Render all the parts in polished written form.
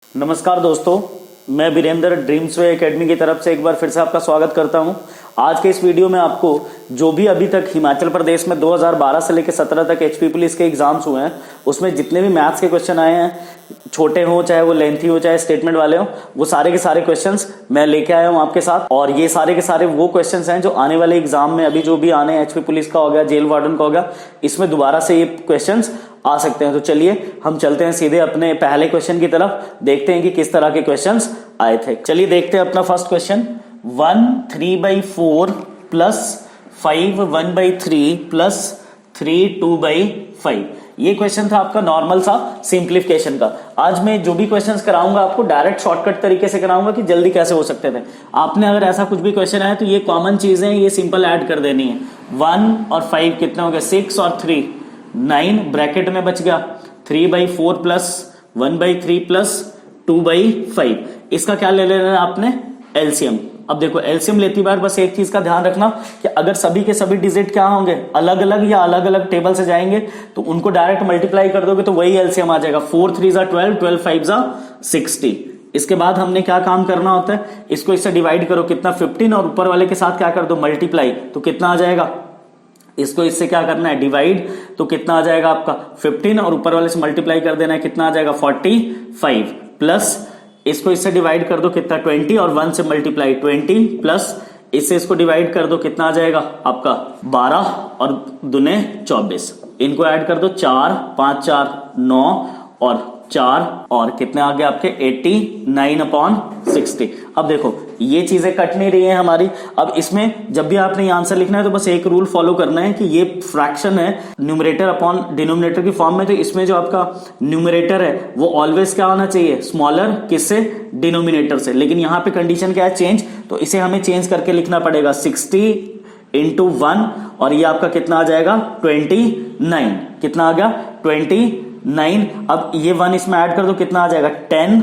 नमस्कार दोस्तों, मैं वीरेंद्र ड्रीम्स वे एकेडमी की तरफ से एक बार फिर से आपका स्वागत करता हूं। आज के इस वीडियो में आपको जो भी अभी तक हिमाचल प्रदेश में 2012 से लेकर 17 तक एचपी पुलिस के एग्जाम्स हुए हैं, उसमें जितने भी मैथ्स के क्वेश्चन आए हैं, छोटे हो चाहे वो लेंथी हो चाहे स्टेटमेंट वाले हो, वो सारे के सारे क्वेश्चंस मैं लेके आया हूं आपके साथ। और ये सारे के सारे वो क्वेश्चंस हैं जो आने वाले एग्जाम में अभी जो भी आने हैं, एचपी पुलिस का हो गया, जेल वार्डन का हो गया, इसमें दोबारा से ये क्वेश्चंस आ सकते हैं। तो चलिए हम चलते हैं सीधे अपने पहले क्वेश्चन की तरफ, देखते हैं कि किस तरह के क्वेश्चंस आए थे। चलिए देखते हैं अपना फर्स्ट क्वेश्चन। 1 3/4 plus 5 1/3 plus 3 2/5। ये क्वेश्चन था आपका नॉर्मल सा सिंप्लीफिकेशन का। आज मैं जो भी क्वेश्चंस कराऊंगा आपको डायरेक्ट शॉर्टकट तरीके से कराऊंगा कि जल्दी कैसे हो सकते थे। आपने अगर ऐसा कुछ भी क्वेश्चन आया तो ये कॉमन चीजें, ये सिंपल ऐड कर देनी है। 1 और 5 कितने हो गए? 6 और 3 9, ब्रैकेट में बच गया 3/4 प्लस 1/3 प्लस 2/5। इसका क्या ले लेना है आपने? एलसीएम। अब देखो एलसीएम लेती बार बस एक चीज का ध्यान रखना कि अगर सभी के सभी डिजिट क्या होंगे, अलग अलग या अलग अलग टेबल से जाएंगे, तो उनको डायरेक्ट मल्टीप्लाई कर दोगे तो वही एलसीएम आ जाएगा। 4 3 12, 12 5 60। इसके बाद हमने क्या काम करना होता है, इसको इससे डिवाइड करो, कितना 15, और ऊपर वाले के साथ क्या कर दो? मल्टीप्लाई। तो कितना आ जाएगा? इसको इससे क्या करना है? डिवाइड। तो कितना आ जाएगा आपका? 15, और ऊपर वाले से मल्टीप्लाई कर देना है, कितना आ जाएगा? 45 प्लस इसको इससे डिवाइड कर दो, कितना? 20, और 1 से मल्टीप्लाई 20 प्लस इससे इसको डिवाइड कर दो, कितना आ जाएगा आपका? 12 और दूने 24। इनको ऐड कर दो, 4 5 4 9 और 4 और कितने आ गए आपके? 89/60। अब देखो ये चीजें कट नहीं रही है हमारी। अब इसमें जब भी आपने ये आंसर लिखना है तो बस एक रूल फॉलो करना है कि ये फ्रैक्शन है न्यूमरेटर अपॉन डिनोमिनेटर की फॉर्म में, तो इसमें जो आपका न्यूमरेटर है वो ऑलवेज क्या होना चाहिए? स्मॉलर। किससे? डिनोमिनेटर से। लेकिन यहाँ पे कंडीशन क्या है? चेंज। तो इसे हमें चेंज करके लिखना पड़ेगा 60 × 1, और ये आपका कितना आ जाएगा? 29। कितना आ गया? 29। अब ये 1 इसमें ऐड कर दो, कितना आ जाएगा? 10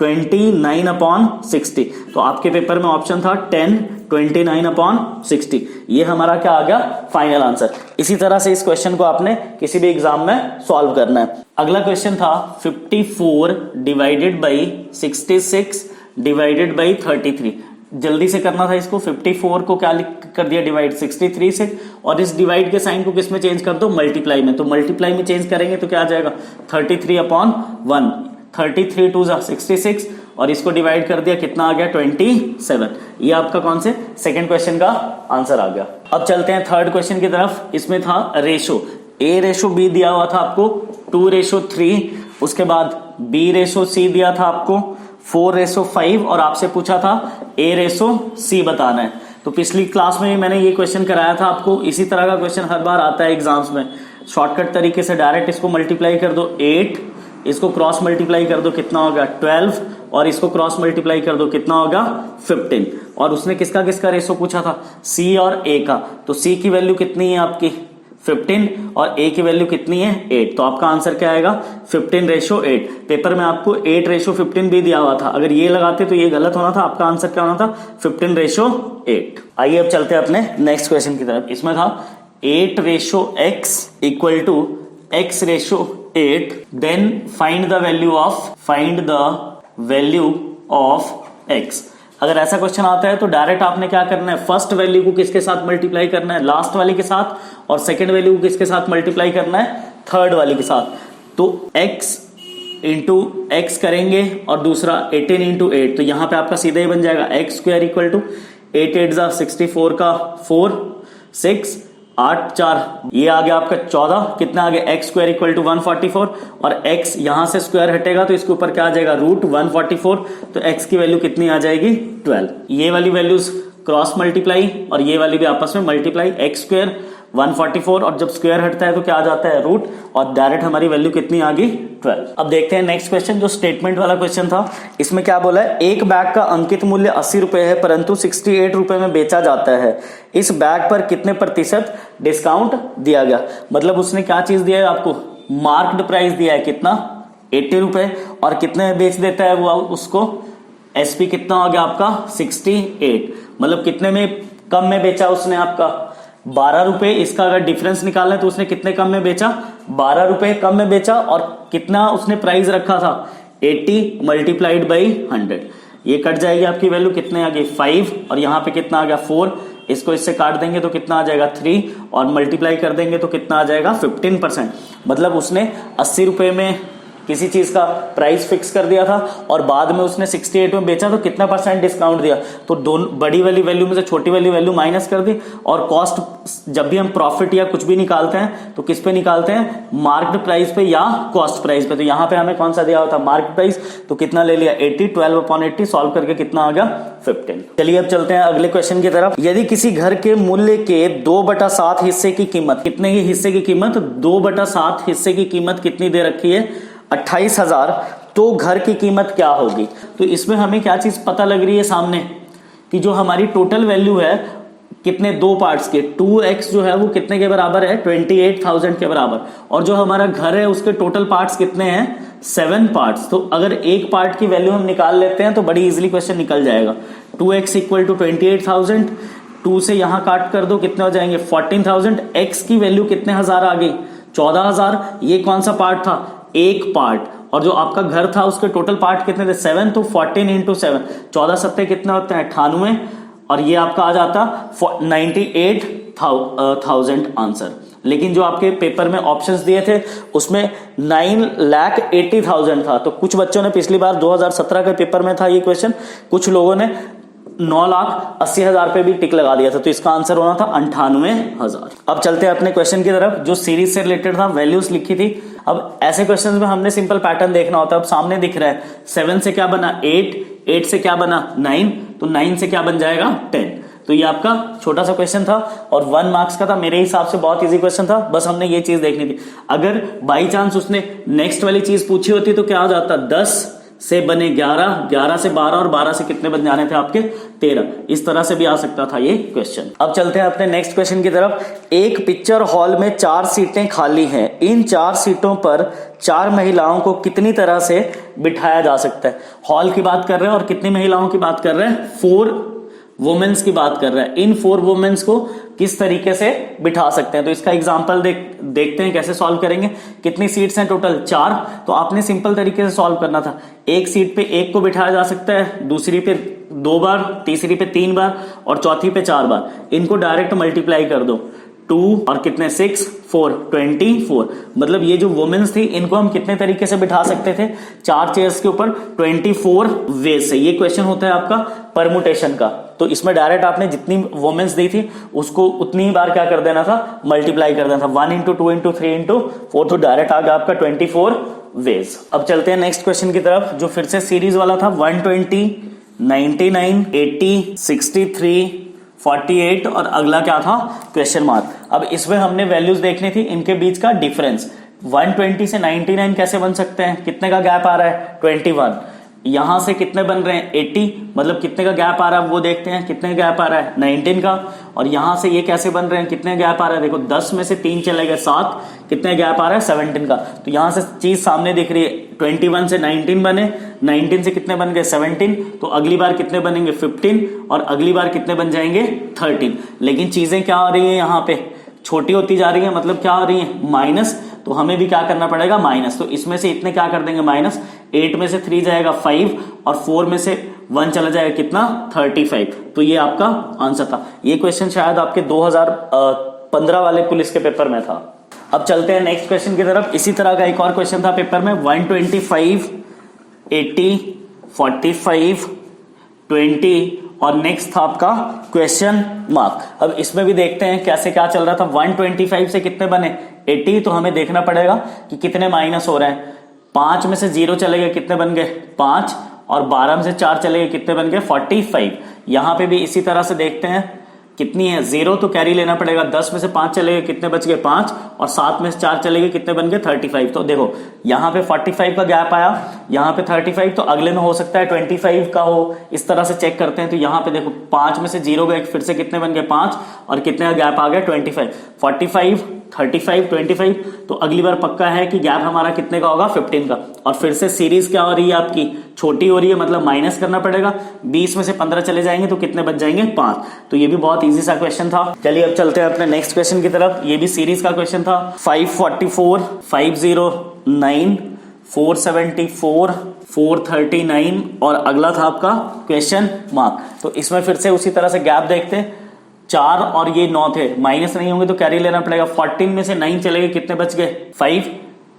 29/60। तो आपके पेपर में ऑप्शन था 10 29/60। ये हमारा क्या आ गया? Final answer. इसी तरह से इस क्वेश्चन को आपने किसी भी एग्जाम में सॉल्व करना है। अगला क्वेश्चन था 54 डिवाइडेड बाई 66 डिवाइडेड बाई 33। जल्दी से करना था इसको। 54 को क्या कर दिया? डिवाइड 63 से, और इस डिवाइड के साइन को किस में चेंज कर दो? मल्टीप्लाई में। तो मल्टीप्लाई में चेंज करेंगे तो क्या आ जाएगा? 33/1। 33 2 66, और इसको डिवाइड कर दिया, कितना आ गया? 27। ये आपका कौन से सेकंड क्वेश्चन का आंसर आ गया। अब चलते हैं थर्ड क्वेश्चन की तरफ। इसमें था रेशो A/B दिया हुआ था आपको 2/3, उसके बाद B/C दिया था आपको 4/5, और आपसे पूछा था A/C बताना है। तो पिछली क्लास में मैंने ये क्वेश्चन कराया था आपको। इसी तरह का क्वेश्चन हर बार आता है एग्जाम्स में। शॉर्टकट तरीके से डायरेक्ट इसको मल्टीप्लाई कर दो 8, इसको क्रॉस मल्टीप्लाई कर दो, कितना होगा? 12, और इसको क्रॉस मल्टीप्लाई कर दो, कितना होगा? 15। और उसने किसका किसका रेशो पूछा था? C और A का। तो C की वैल्यू कितनी है आपकी? 15, और A की वैल्यू कितनी है? 8। तो आपका आंसर क्या आएगा? 15/8। पेपर में आपको 8/15 भी दिया हुआ था। अगर ये लगाते तो ये गलत होना था। आपका आंसर क्या होना था? 15/8। आइए अब चलते हैं अपने नेक्स्ट क्वेश्चन की तरफ। इसमें था 8/x equal to x/8, then find the value of x। अगर ऐसा क्वेश्चन आता है तो डायरेक्ट आपने क्या करना है? फर्स्ट वैल्यू को किसके साथ मल्टीप्लाई करना है? लास्ट वाली के साथ। और सेकंड वैल्यू को किसके साथ मल्टीप्लाई करना है? थर्ड वाली के साथ। तो x इंटू x करेंगे, और दूसरा 18 × 8। तो यहां पे आपका सीधा ही बन जाएगा x² इक्वल टू 8 8 64 का 4 6 8 4, ये आ गया आपका 14। कितना आ गया? x² इक्वल टू 144, और x यहां से स्क्वायर हटेगा तो इसके ऊपर क्या आ जाएगा? √144। तो x की वैल्यू कितनी आ जाएगी? 12। ये वाली वैल्यूज क्रॉस मल्टीप्लाई, और ये वाली भी आपस में मल्टीप्लाई। x² 144, और जब स्क्वायर हटता है तो क्या आ जाता है? रूट, और डायरेक्ट हमारी वैल्यू कितनी आ गई? 12। अब देखते हैं नेक्स्ट क्वेश्चन, जो स्टेटमेंट वाला क्वेश्चन था। इसमें क्या बोला है? एक बैग का अंकित मूल्य 80 रुपए है, परंतु 68 रुपए में बेचा जाता है। इस बैग पर कितने प्रतिशत डिस्काउंट दिया गया? मतलब उसने क्या चीज दिया है आपको? मार्क्ड प्राइस दिया है, कितना? 80 रुपए, और कितने में बेच देता है वो उसको? एसपी कितना हो गया आपका? 68। मतलब कितने में कम में बेचा उसने आपका? 12 रुपए। इसका अगर डिफरेंस निकालना है तो उसने कितने कम में बेचा? 12 रुपए कम में बेचा। और कितना उसने प्राइस रखा था? 80 मल्टीप्लाइड बाई 100, ये कट जाएगी आपकी वैल्यू, कितने आ गई 5, और यहाँ पे कितना आ गया 4, इसको इससे काट देंगे तो कितना आ जाएगा 3, और मल्टीप्लाई कर देंगे तो कितना आ जाएगा 15%। मतलब उसने 80 रुपए में किसी चीज का प्राइस फिक्स कर दिया था और बाद में उसने 68 में बेचा तो कितना % डिस्काउंट दिया, तो दोनों बड़ी वाली वैल्यू में से छोटी वाली वैल्यू माइनस कर दी। और कॉस्ट, जब भी हम प्रॉफिट या कुछ भी निकालते हैं तो किस पे निकालते हैं, मार्क्ड प्राइस पे या कॉस्ट प्राइस पे। तो यहाँ पे हमें कौन सा दिया होता, मार्क्ड प्राइस, तो कितना ले लिया 80, 12/80 सॉल्व करके कितना आ गया 15। चलिए अब चलते हैं अगले क्वेश्चन की तरफ। यदि किसी घर के मूल्य के 2/7 हिस्से की कीमत, कितने की हिस्से की कीमत, 2/7 हिस्से की कीमत कितनी दे रखी है 28,000, तो घर की कीमत क्या होगी। तो इसमें हमें क्या चीज पता लग रही है सामने, कि जो हमारी टोटल वैल्यू है कितने, दो पार्ट्स के 2x जो है वो कितने के बराबर है 28,000 के बराबर, और जो हमारा घर है उसके टोटल पार्ट्स कितने हैं 7 पार्ट्स। तो अगर एक पार्ट की वैल्यू हम निकाल लेते हैं तो बड़ी इजीली क्वेश्चन निकल जाएगा। 2x इक्वल टू 28,000, 2 से यहां काट कर दो, कितने हो जाएंगे 14,000, x की वैल्यू कितने हजार आ गई 14,000। ये कौन सा पार्ट था, एक पार्ट, और जो आपका घर था उसके टोटल पार्ट कितने थे 7, तो 14 इंटू 7, 14 सत्ते कितने होते हैं 98, और ये आपका आ जाता 98,000 आंसर। लेकिन जो आपके पेपर में ऑप्शंस दिए थे उसमें 9,80,000 था। तो कुछ बच्चों ने पिछली बार 2017 के पेपर में था ये क्वेश्चन, कुछ लोगों ने 9,80,000 पे भी टिक लगा दिया था, तो इसका आंसर होना था 98,000। अब चलते हैं अपने क्वेश्चन की तरफ, जो सीरीज से रिलेटेड था, वैल्यूज लिखी थी। अब ऐसे क्वेश्चंस में हमने सिंपल पैटर्न देखना होता है। अब सामने दिख रहा है 7 से क्या बना 8, 8 से क्या बना 9, तो 9 से क्या बन जाएगा 10। तो ये आपका छोटा सा क्वेश्चन था और 1 मार्क्स का था। मेरे हिसाब से बहुत इजी क्वेश्चन था, बस हमने ये चीज देखनी थी। अगर बाई चांस उसने नेक्स्ट वाली चीज पूछी होती तो क्या हो जाता, 10 से बने 11, 11 से 12, और 12 से कितने बन जाने थे आपके 13। इस तरह से भी आ सकता था ये क्वेश्चन। अब चलते हैं अपने नेक्स्ट क्वेश्चन की तरफ। एक पिक्चर हॉल में 4 सीटें खाली हैं, इन 4 सीटों पर 4 महिलाओं को कितनी तरह से बिठाया जा सकता है। हॉल की बात कर रहे हैं और कितनी महिलाओं की बात कर रहे हैं, 4 वुमेन्स की बात कर रहे हैं। इन 4 वुमेन्स को किस तरीके से बिठा सकते हैं, तो इसका एग्जांपल देखते हैं कैसे सॉल्व करेंगे। कितनी सीट्स हैं टोटल 4, तो आपने सिंपल तरीके से सॉल्व करना था। एक सीट पे एक को बिठाया जा सकता है, दूसरी पे 2 बार, तीसरी पे 3 बार, और चौथी पे 4 बार। इनको डायरेक्ट मल्टीप्लाई कर दो, 2 और कितने 6, 4, 24। मतलब ये जो वुमेन्स थी इनको हम कितने तरीके से बिठा सकते थे, 4 चेयर्स के ऊपर 24 वे से। ये क्वेश्चन होता है आपका परमुटेशन का। तो इसमें डायरेक्ट आपने जितनी वुमेन्स दी थी उसको उतनी ही बार क्या कर देना था, मल्टीप्लाई कर देना था। 1 इंटू 2 इंटू 3 इंटू 4, तो डायरेक्ट आ गया आपका 24 वेज। अब चलते हैं नेक्स्ट क्वेश्चन की तरफ, जो फिर से सीरीज वाला था। 120, 99, 80, 63, 48 और अगला क्या था क्वेश्चन मार्क। अब इसमें हमने वैल्यूज देखनी थी, इनके बीच का डिफरेंस। 120 से 99 कैसे बन सकते हैं, कितने का गैप आ रहा है 21। यहां से कितने बन रहे हैं 80, मतलब कितने का गैप आ रहा है वो देखते हैं, कितने का गैप आ रहा है 19 का। और यहां से ये कैसे बन रहे हैं, कितने गैप आ रहा है, देखो 10 में से 3 चले गए 7, कितने गैप आ रहा है 17 का। तो यहां से चीज सामने दिख रही है, 21 से 19 बने, 19 से कितने बन गए 17, तो अगली बार कितने बनेंगे 15, और अगली बार कितने बन जाएंगे 13। लेकिन चीजें क्या हो रही है, यहाँ पे छोटी होती जा रही है, मतलब क्या हो रही है माइनस। तो हमें भी क्या करना पड़ेगा माइनस। तो इसमें से इतने क्या कर देंगे माइनस, 8 में से 3 जाएगा 5, और 4 में से 1 चला जाएगा कितना 35। तो ये आपका आंसर था। ये क्वेश्चन शायद आपके 2015 वाले पुलिस के पेपर में था। अब चलते हैं नेक्स्ट क्वेश्चन की तरफ। इसी तरह का एक और क्वेश्चन था पेपर में, 125, 80, 45, 20 और नेक्स्ट था आपका क्वेश्चन मार्क। अब इसमें भी देखते हैं कैसे क्या चल रहा था। 125 से कितने बने 80, तो हमें देखना पड़ेगा कि कितने माइनस हो रहे हैं। 5 में से 0 चले गए, कितने बन गए 5, और 12 में से 4 चले गए, कितने बन गए 45। यहां पे भी इसी तरह से देखते हैं कितनी है 0, तो कैरी लेना पड़ेगा। 10 में से 5 चले गए, कितने बच गए 5, और 7 में से 4 चले गए, कितने बन गए 35। तो देखो यहाँ पे 45 का गैप आया, यहाँ पे 35, तो अगले में हो सकता है 25 का हो। इस तरह से चेक करते हैं। तो यहाँ पे देखो 5 में से 0 गए, फिर से कितने बन गए 5, और कितने का गैप आ गया 25, 45, 35, 25। तो अगली बार पक्का है कि गैप हमारा कितने का होगा 15 का। और फिर से सीरीज क्या हो रही है आपकी, छोटी हो रही है, मतलब माइनस करना पड़ेगा। 20 में से 15 चले जाएंगे तो कितने बच जाएंगे 5। तो ये भी बहुत इजी सा क्वेश्चन था। चलिए अब चलते हैं अपने नेक्स्ट क्वेश्चन की तरफ। ये भी सीरीज का क्वेश्चन था। 544, 509, 474, 439 और अगला था आपका क्वेश्चन मार्क। तो इसमें फिर से उसी तरह से गैप देखते हैं, 4 और ये 9 थे, माइनस नहीं होंगे तो कैरी लेना पड़ेगा। 14 में से 9 चले गए, कितने बच गए 5,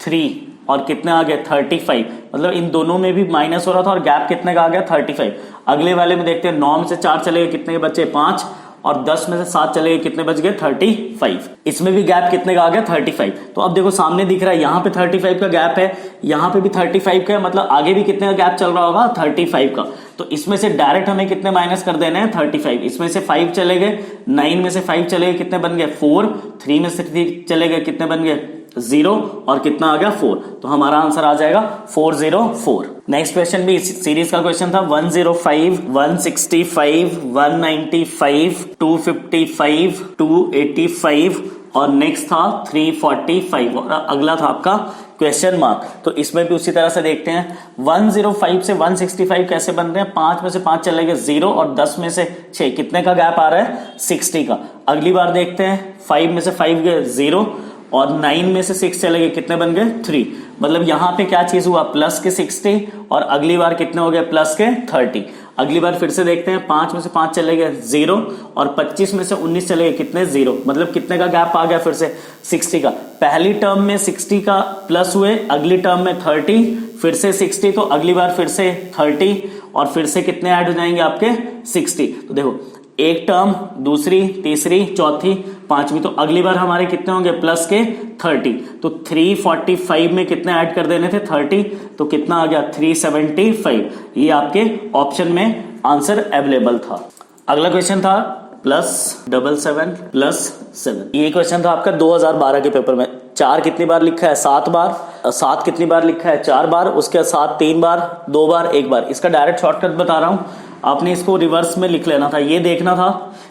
3 और कितने आ गए 35। मतलब इन दोनों में भी माइनस हो रहा था और गैप कितने का आ गया 35। अगले वाले में देखते हैं, 9 में से 4 चले गए, कितने बचे 5 और 10 में से 7 चले गए, कितने बच गए 35। इसमें भी गैप कितने का आ गया 35। तो अब देखो सामने दिख रहा है, यहाँ पे 35 का गैप है, यहाँ पे भी 35 का है, मतलब आगे भी कितने का गैप चल रहा होगा 35 का। तो इसमें से डायरेक्ट हमें कितने माइनस कर देने हैं 35। इसमें से 5 चले गए, 9 में से 5 चले गए, कितने बन गए 4, 3 में से 3 चले गए, कितने बन गए 0 और कितना आ गया 4। तो हमारा आंसर आ जाएगा 404। नेक्स्ट क्वेश्चन भी इस सीरीज का क्वेश्चन था, 105, 165, 195, 255, 285 और नेक्स्ट था 345 और अगला था आपका क्वेश्चन मार्क। तो इसमें भी उसी तरह से देखते हैं, 105 से 165 कैसे बन रहे हैं, 5 में से 5 चले गए 0 और 10 में से 6, कितने का गैप आ रहा है 60 का। अगली बार देखते हैं, 5 में से 5 गए 0 और 9 में से 6 चले गए, कितने बन गए 3। मतलब यहां पे क्या चीज हुआ प्लस के 60 और अगली बार कितने हो गए प्लस के 30। अगली बार फिर से देखते हैं, 5 में से 5 चले गए 0 और 25 में से 19 चले गए, कितने 0। मतलब कितने का गैप आ गया फिर से 60 का। पहली टर्म में 60 का प्लस हुए, अगली टर्म में 30, फिर से 60, तो अगली बार फिर से 30 और फिर से कितने ऐड हो जाएंगे आपके 60। तो देखो एक टर्म, दूसरी, तीसरी, चौथी, पांचवी, तो अगली बार हमारे कितने होंगे प्लस के 30। तो 345 में कितने ऐड कर देने थे 30, तो कितना आ गया 375। ये आपके ऑप्शन में आंसर अवेलेबल था। अगला क्वेश्चन था +77 +7। ये क्वेश्चन था आपका 2012 के पेपर में। 4 कितनी बार लिखा है 7 बार, 7 कितनी बार लिखा है 4 बार, उसके साथ 3 बार, 2 बार, 1 बार। इसका डायरेक्ट शॉर्टकट बता रहा हूं, आपने इसको रिवर्स में लिख लेना था। ये देखना था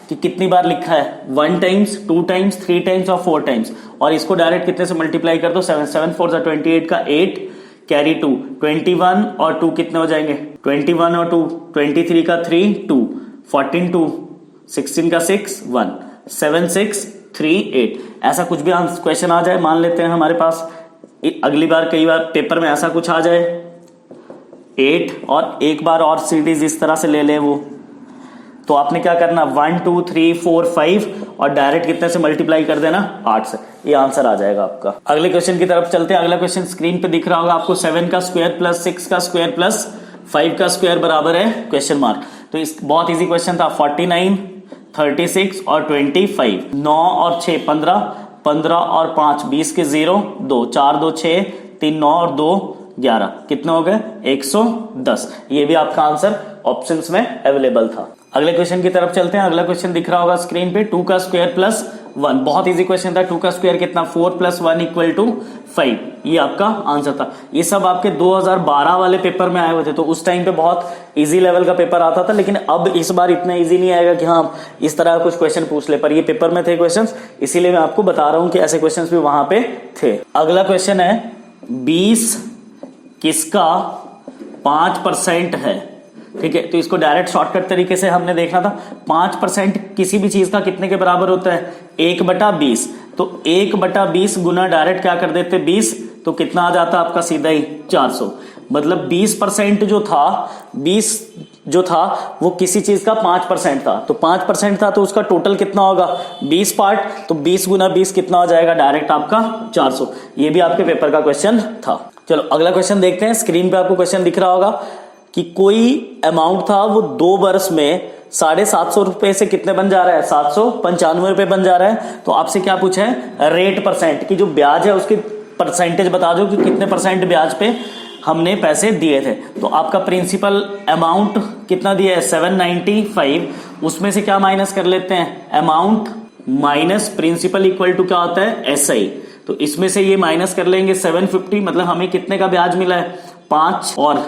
कि कितनी बार लिखा है, 1 टाइम्स, 2 टाइम्स, 3 टाइम्स और 4 टाइम्स, और इसको डायरेक्ट कितने से मल्टीप्लाई कर दो, 7 4 28 का 8 कैरी 2, 21 और 2 कितने हो जाएंगे 21 और 2 23 का 3 2 14 2 16 का 6 1 7 6 3 8। ऐसा कुछ भी क्वेश्चन आ जाए, मान लेते हैं हमारे पास अगली बार कई बार पेपर में ऐसा कुछ आ जाए 8 और एक बार और सीरीज इस तरह से ले ले वो, तो आपने क्या करना 1 2 3 4 5 और डायरेक्ट कितने से मल्टीप्लाई कर देना 8 से, ये आंसर आ जाएगा आपका। अगले क्वेश्चन की तरफ चलते हैं। अगला क्वेश्चन स्क्रीन पे दिख रहा होगा आपको, 7 का स्क्वायर प्लस 6 का स्क्वायर प्लस 5 का स्क्वायर बराबर है क्वेश्चन मार्क। तो इस बहुत इजी क्वेश्चन था, 49 36 और 25, 9 और 6 15, 15 और 5 20 के 0 2 4 2 6 3 9 और 2 11, कितने हो गए 110। ये भी आपका आंसर ऑप्शंस में अवेलेबल था। अगले क्वेश्चन की तरफ चलते हैं। अगला क्वेश्चन दिख रहा होगा स्क्रीन पे, 2 का स्क्वायर प्लस 1। बहुत इजी क्वेश्चन था, 2 का स्क्वायर कितना 4 + 1 = 5। ये आपका आंसर था। ये सब आपके 2012 वाले पेपर में आए हुए थे, तो उस टाइम पे बहुत इजी लेवल का पेपर आता था, लेकिन अब इस बार इतना इजी नहीं आएगा कि हाँ इस तरह कुछ क्वेश्चन पूछ ले, पर ये पेपर में थे क्वेश्चंस, इसीलिए मैं आपको बता रहा हूं कि ऐसे क्वेश्चंस भी वहां पे थे। अगला क्वेश्चन है, 20 किसका 5% है। ठीक है, तो इसको डायरेक्ट शॉर्टकट तरीके से हमने देखना था। 5% किसी भी चीज का कितने के बराबर होता है 1/20। तो 1/20 गुना डायरेक्ट क्या कर देते 20, तो कितना आ जाता आपका सीधा ही 400। मतलब 20% जो था वो किसी चीज का 5% था, तो 5% था तो उसका टोटल कितना होगा 20 पार्ट, तो 20 गुना 20 कितना हो जाएगा डायरेक्ट आपका 400। ये भी आपके पेपर का क्वेश्चन था। चलो अगला क्वेश्चन देखते हैं। स्क्रीन पे आपको क्वेश्चन दिख रहा होगा कि कोई अमाउंट था वो 2 वर्ष में 750 रुपए से कितने बन जा रहा है 795 रुपए बन जा रहा है। तो आपसे क्या पूछा है रेट परसेंट की, जो ब्याज है उसकी परसेंटेज बता दो कि कितने परसेंट ब्याज पे हमने पैसे दिए थे। तो आपका प्रिंसिपल अमाउंट कितना दिया है 795, उसमें से क्या माइनस कर लेते हैं amount minus principal equal to क्या होता है SI। तो इसमें से ये माइनस कर लेंगे 750, मतलब हमें कितने का ब्याज मिला है 5 और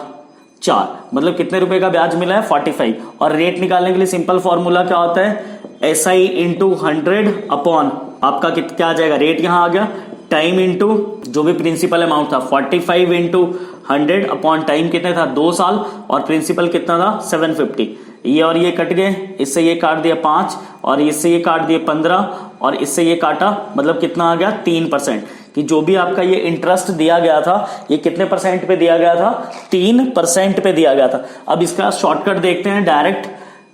4, मतलब कितने रुपए का ब्याज मिला है 45। और रेट निकालने के लिए सिंपल फॉर्मूला क्या होता है SI × 100 अपॉन आपका क्या आ जाएगा रेट यहां आ गया, टाइम इंटू जो भी प्रिंसिपल अमाउंट था 45 × 100 अपॉन टाइम कितने था 2 साल, और प्रिंसिपल कितना था 750। ये और ये कट गए, इससे ये काट दिया 5 और इससे ये काट दिया 15 और इससे ये काटा, मतलब कितना आ गया 3%। कि जो भी आपका ये इंटरेस्ट दिया गया था ये कितने परसेंट पे दिया गया था, 3% पे दिया गया था। अब इसका शॉर्टकट देखते हैं डायरेक्ट।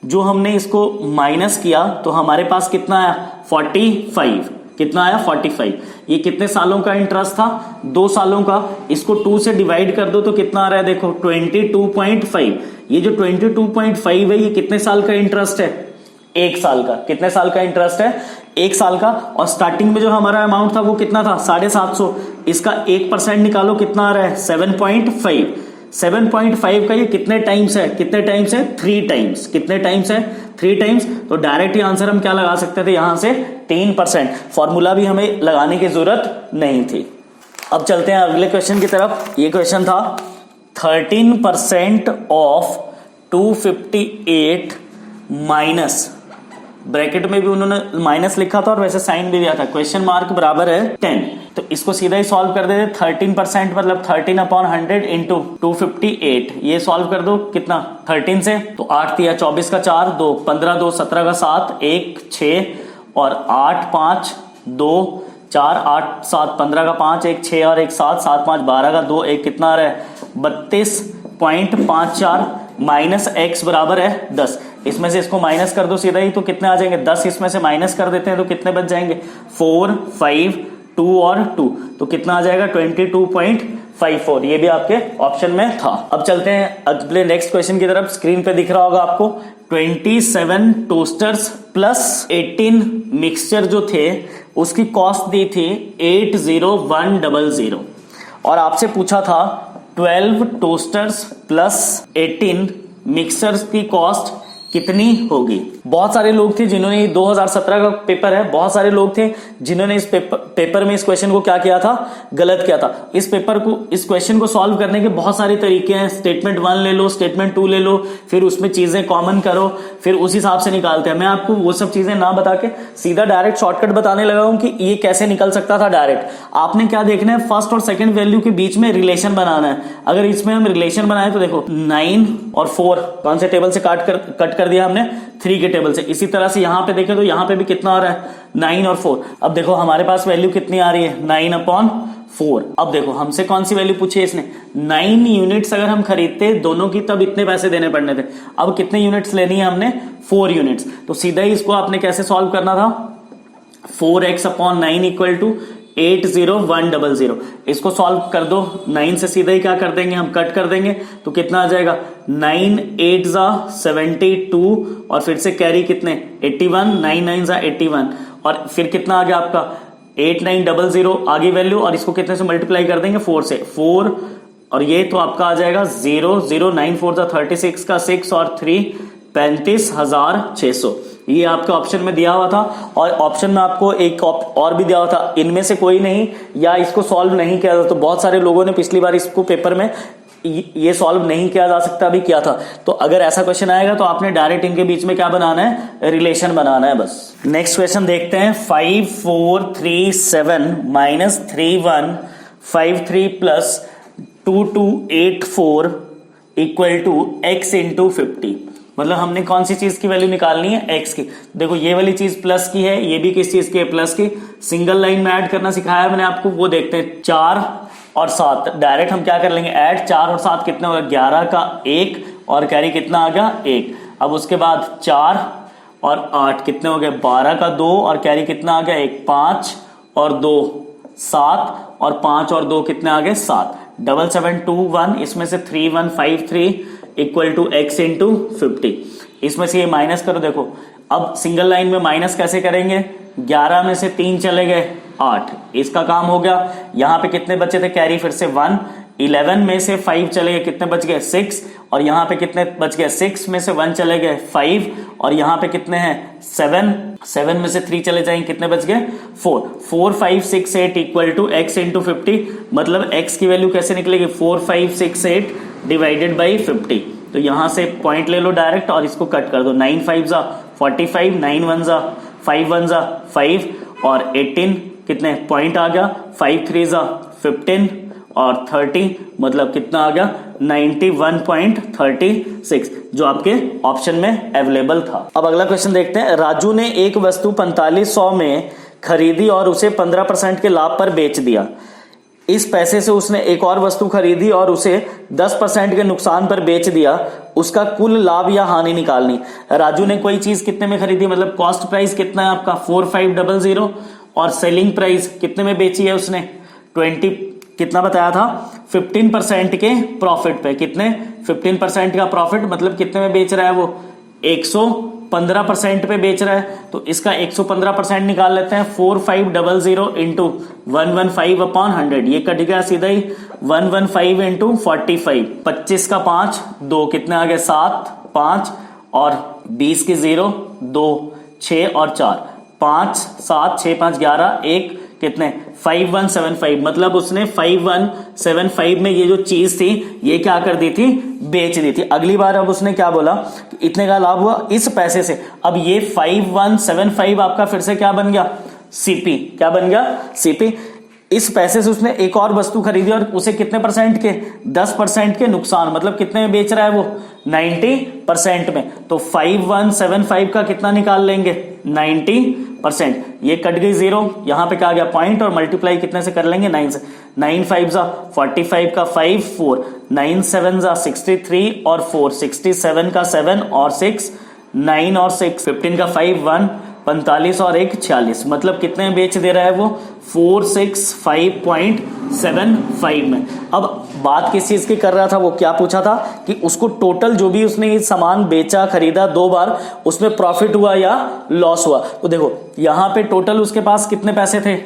जो हमने इसको माइनस किया तो हमारे पास कितना आया, 45। कितना आया, 45। ये कितने सालों का इंटरेस्ट था, 2 सालों का। इसको 2 से डिवाइड कर दो तो कितना आ रहा है, देखो 22.5। ये जो 22.5 है ये कितने साल का इंटरेस्ट है, 1 साल का। कितने साल का इंटरेस्ट है, 1 साल का। और स्टार्टिंग में जो हमारा अमाउंट था वो कितना था, 750। इसका 1% निकालो, कितना आ रहा है, 7.5। 7.5 का ये कितने टाइम्स है, कितने टाइम्स है, 3 टाइम्स। कितने टाइम्स है, 3 टाइम्स। तो डायरेक्ट ही आंसर हम क्या लगा सकते थे यहां से, 3%। फॉर्मूला भी हमें लगाने की जरूरत नहीं थी। अब चलते हैं अगले क्वेश्चन की तरफ। ये क्वेश्चन था 13% ऑफ 258 माइनस, ब्रैकेट में भी उन्होंने माइनस लिखा था और वैसे साइन भी दिया था, क्वेश्चन मार्क बराबर है 10। तो इसको सीधा ही सॉल्व कर देते। 13% मतलब 13/100 इंटू 258। ये सॉल्व कर दो, कितना, 13 से तो 8 दिया, 24 का 4, 2 15, 2 17 का 7, 1 6 और 8 5 2 4 8 7 15 का 5, 1 6 और 1 7 7 5 12 का 2 1, कितना आ रहा है, 32.54 माइनस x बराबर है 10। इसमें से इसको माइनस कर दो सीधा ही, तो कितने आ जाएंगे, 10 इसमें से माइनस कर देते हैं तो कितने बच जाएंगे, 4 5 2 और 2, तो कितना आ जाएगा 22.54। ये भी आपके ऑप्शन में था। अब चलते हैं अगले नेक्स्ट क्वेश्चन की तरफ। स्क्रीन पे दिख रहा होगा आपको 27 टोस्टर्स प्लस 18 मिक्सचर जो थे उसकी कॉस्ट दी थी 80100 और आपसे पूछा था 12 टोस्टर्स प्लस 18 मिक्सर्स की कॉस्ट कितनी होगी। बहुत सारे लोग थे जिन्होंने 2017 का पेपर है, बहुत सारे लोग थे जिन्होंने इस पेपर में इस क्वेश्चन को क्या किया था, गलत किया था। इस क्वेश्चन को सॉल्व करने के बहुत सारे तरीके हैं। स्टेटमेंट 1 ले लो, स्टेटमेंट 2 ले लो, फिर उसमें चीजें कॉमन करो, फिर उस हिसाब से निकालते हैं। मैं आपको वो सब चीजें ना बता के सीधा डायरेक्ट शॉर्टकट बताने लगा हूं कि ये कैसे निकल सकता था डायरेक्ट। आपने क्या देखना है, फर्स्ट और सेकंड वैल्यू के बीच में रिलेशन बनाना है। अगर इसमें हम रिलेशन बनाए तो देखो 9 और 4 कौन से टेबल से कट कर दिया हमने, 3 के टेबल से। इसी तरह से यहां पे देखें तो यहां पे भी कितना आ रहा है, 9 और 4। अब देखो हमारे पास वैल्यू कितनी आ रही है, 9/4। अब देखो हमसे कौन सी वैल्यू पूछी है इसने, 9 यूनिट्स अगर हम खरीदते दोनों की तब इतने पैसे देने पड़ने थे। अब कितने यूनिट्स लेनी है हमने, 4 यूनिट्स। तो सीधा ही इसको आपने कैसे सॉल्व करना था, 4x/9 इक्वल टू 80100। इसको सॉल्व कर दो, 9 से सीधा ही क्या कर देंगे, हम कट कर देंगे तो कितना आ जाएगा, 9 8 72 और फिर से कैरी कितने 81, 9 9 81 और फिर कितना आ गया आपका 8900 आगे वैल्यू और इसको कितने से मल्टीप्लाई कर देंगे, 4 से, 4 और ये तो आपका आ जाएगा 0 0 9 4 36 का 6 और 3 35,600। ये आपके ऑप्शन में दिया हुआ था और ऑप्शन में आपको एक और भी दिया हुआ था, इनमें से कोई नहीं या इसको सॉल्व नहीं किया था। तो बहुत सारे लोगों ने पिछली बार इसको पेपर में ये सॉल्व नहीं किया जा सकता भी किया था। तो अगर ऐसा क्वेश्चन आएगा तो आपने डायरेक्ट इनके बीच में क्या बनाना है, रिलेशन बनाना है बस। नेक्स्ट क्वेश्चन देखते हैं, 5437 minus 3153 plus 2284 equal to x into 50। मतलब हमने कौन सी चीज की वैल्यू निकालनी है, x की। देखो ये वाली चीज प्लस की है, ये भी किस चीज की है, प्लस की। सिंगल लाइन में ऐड करना सिखाया मैंने आपको, वो देखते हैं। 4 और 7 डायरेक्ट हम क्या कर लेंगे, ऐड 4 और 7 कितने हो गए, 11 का 1 और कैरी कितना आ गया 1। अब उसके बाद 4 और 8 कितने हो गए, 12 का 2 और कैरी कितना आ गया 1, 5 और 2 7 और 5 और 2 कितने आ गए 7। 7721 इसमें से 3153 इक्वल टू x इंटू 50। इसमें से ये माइनस करो। देखो अब सिंगल लाइन में माइनस कैसे करेंगे, 11 में से 3 चले गए 8, इसका काम हो गया। यहां पे कितने बचे थे, कैरी फिर से 1। 11 में से 5 चले गए, कितने बच गए 6 और यहां पे कितने बच गए, 6 में से 1 चले गए 5 और यहां पे कितने हैं 7। 7 में से 3 चले जाएंगे, कितने बच गए 4। 4 5 6 8 इक्वल टू x इंटू 50। मतलब x की वैल्यू कैसे निकलेगी, 4 5 6 8 डिवाइडेड बाई 50। तो यहां से पॉइंट ले लो डायरेक्ट और इसको कट कर दो। 9 5 45, 9 1 5 1 5 और 18 कितने पॉइंट आ गया, 5 3 15 और 30 मतलब कितना आ गया 91.36 जो आपके ऑप्शन में अवेलेबल था। अब अगला क्वेश्चन देखते हैं। राजू ने एक वस्तु 4500 में खरीदी और उसे 15% के लाभ पर बेच दिया। इस पैसे से उसने एक और वस्तु खरीदी और उसे 10% के नुकसान पर बेच दिया। उसका कुल लाभ या हानि निकालनी। राजू ने कोई चीज कितने में खरीदी, मतलब कॉस्ट प्राइस कितना है आपका 4500 और सेलिंग प्राइस कितने में बेची है उसने 20 कितना बताया था 15% के प्रॉफिट पे। कितने 15% का प्रॉफिट, मतलब कितने में बेच रहा है वो 115% पे बेच रहा है। तो इसका 115% निकाल लेते हैं। 4500 इंटू 115 अपॉन 100, ये कट गया सीधा ही 115 इंटू 45, 25 का 5 2 कितने आ गए 7 5 और 20 के 0 2 6 और 4 5 7 6 5 11 1 कितने 5175, मतलब उसने 5175 में ये जो चीज थी ये क्या कर दी थी, बेच दी थी। अगली बार अब उसने क्या बोला, इतने का लाभ हुआ इस पैसे से। अब ये 5175 आपका फिर से क्या बन गया, सीपी। क्या बन गया, सीपी। इस पैसे से उसने एक और वस्तु खरीदी और उसे कितने परसेंट के 10% के नुकसान, मतलब कितने में बेच रहा है वो 90% में। तो 5175 का कितना निकाल लेंगे 90%। ये कट गई 0, यहां पे क्या आ गया पॉइंट और मल्टीप्लाई कितने से कर लेंगे 9 से। 9 5 जा 45 का 5 4 9 7 जा 63 और 4 67 का 7 और 6 9 और 6 15 का 5 1 45 और 1 46, मतलब कितने में बेच दे रहा है वो 465.75 में। अब बात किस चीज की कर रहा था, वो क्या पूछा था कि उसको टोटल जो भी उसने ये सामान बेचा खरीदा 2 बार उसमें प्रॉफिट हुआ या लॉस हुआ। तो देखो यहां पे टोटल उसके पास कितने पैसे थे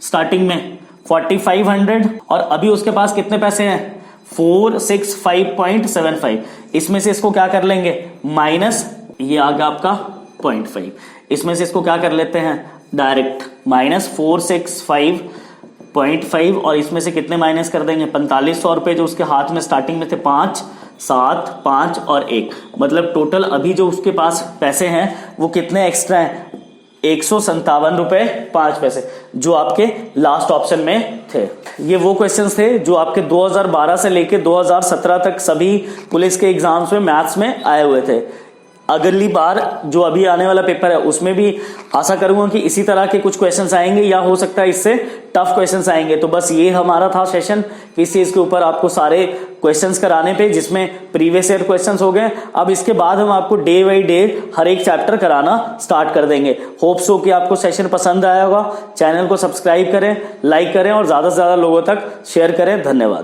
स्टार्टिंग में 4500 और अभी उसके पास कितने पैसे हैं 465.75। इसमें से इसको क्या कर लेंगे माइनस, ये आ गया आपका 0.5, इसमें से इसको क्या कर लेते हैं डायरेक्ट माइनस 465.5 और इसमें से कितने माइनस कर देंगे 4500 रुपए जो उसके हाथ में स्टार्टिंग में थे 5 7 5 और 1, मतलब टोटल अभी जो उसके पास पैसे हैं वो कितने एक्स्ट्रा हैं 157 रुपए 5 पैसे जो आपके लास्ट ऑप्शन में थे। ये वो क्वेश्चंस थे जो आपके 2012 से लेके 2017 तक सभी पुलिस के एग्जाम्स में मैथ्स में आए हुए थे। अगली बार जो अभी आने वाला पेपर है उसमें भी आशा करूंगा कि इसी तरह के कुछ क्वेश्चंस आएंगे या हो सकता है इससे टफ क्वेश्चंस आएंगे। तो बस ये हमारा था सेशन इस चीज के ऊपर आपको सारे क्वेश्चंस कराने पे, जिसमें प्रीवियस ईयर क्वेश्चंस हो गए। अब इसके बाद हम आपको डे बाई डे हर एक चैप्टर कराना स्टार्ट कर देंगे। होप सो कि आपको सेशन पसंद आया होगा। चैनल को सब्सक्राइब करें, लाइक करें और ज्यादा से ज्यादा लोगों तक शेयर करें। धन्यवाद।